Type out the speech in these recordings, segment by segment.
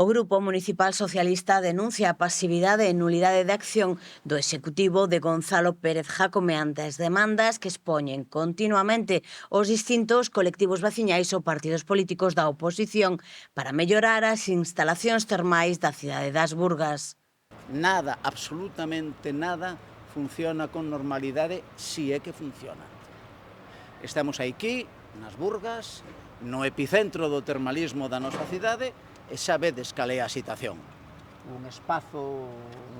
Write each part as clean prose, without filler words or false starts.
O Grupo Municipal Socialista denuncia a pasividade e nulidade de acción do Executivo de Gonzalo Pérez Jácome ante as demandas que expoñen continuamente os distintos colectivos veciñais ou partidos políticos da oposición para mellorar as instalacións termais da cidade das Burgas. Nada, absolutamente nada, funciona con normalidade, si é que funciona. Estamos aquí, nas Burgas, no epicentro do termalismo da nosa cidade, e xa vedes cal é a situación. Un espazo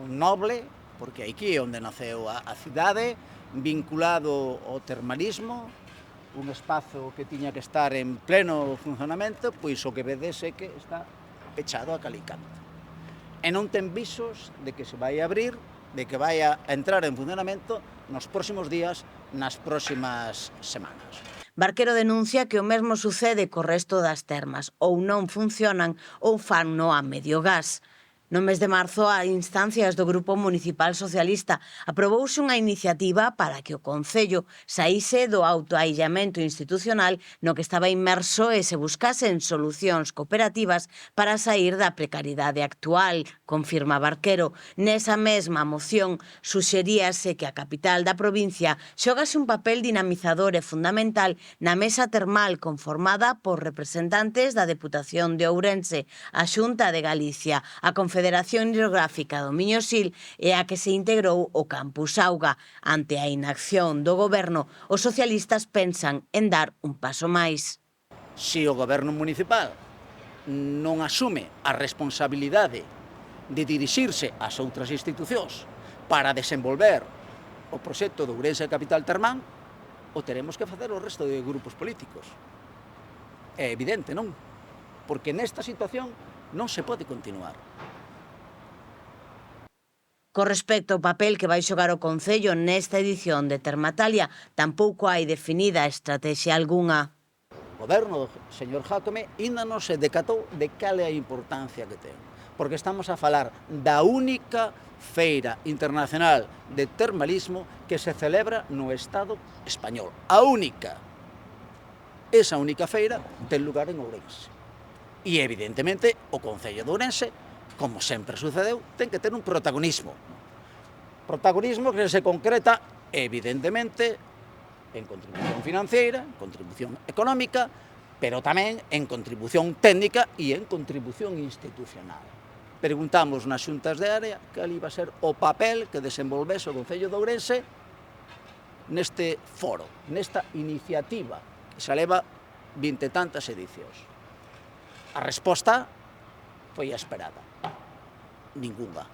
noble, porque aquí é onde naceu a cidade, vinculado ao termalismo, un espazo que tiña que estar en pleno funcionamento, pois o que vedes é que está pechado a calicanto. E non ten visos de que se vai a abrir, de que vai a entrar en funcionamento nos próximos días, nas próximas semanas. Barquero denuncia que o mesmo sucede co resto das termas, ou non funcionan ou fanno a medio gas. No mes de marzo, a instancias do Grupo Municipal Socialista, aprobouse unha iniciativa para que o Concello saíse do autoaillamento institucional no que estaba inmerso e se buscasen solucións cooperativas para sair da precariedade actual, confirma Barquero. Nesa mesma moción, suxeríase que a capital da provincia xogase un papel dinamizador e fundamental na mesa termal conformada por representantes da Deputación de Ourense, a Xunta de Galicia, a Confederación Hidrográfica do Miño-Sil e a que se integrou o Campus Auga. Ante a inacción do Goberno, os socialistas pensan en dar un paso máis. Se o Goberno municipal non asume a responsabilidade de dirixirse ás outras institucións para desenvolver o proxecto de Ourense Capital Termán, o teremos que facer o resto de grupos políticos. É evidente, non? Porque nesta situación non se pode continuar. Con respecto ao papel que vai xogar o Concello nesta edición de Termatalia, tampouco hai definida estrategia algunha. O goberno do señor Jácome ainda non se decatou de cal é a importancia que ten, porque estamos a falar da única feira internacional de termalismo que se celebra no Estado español. A única. Esa única feira ten lugar en Ourense. E, evidentemente, o Concello de Ourense, como sempre sucedeu, ten que ter un protagonismo. Protagonismo que se concreta, evidentemente, en contribución financiera, en contribución económica, pero tamén en contribución técnica e en contribución institucional. Preguntamos nas xuntas de área cal iba a ser o papel que desenvolvese o Concello de Ourense neste foro, nesta iniciativa que se leva 20 e tantas edicións. A resposta foi a esperada. Ningunha.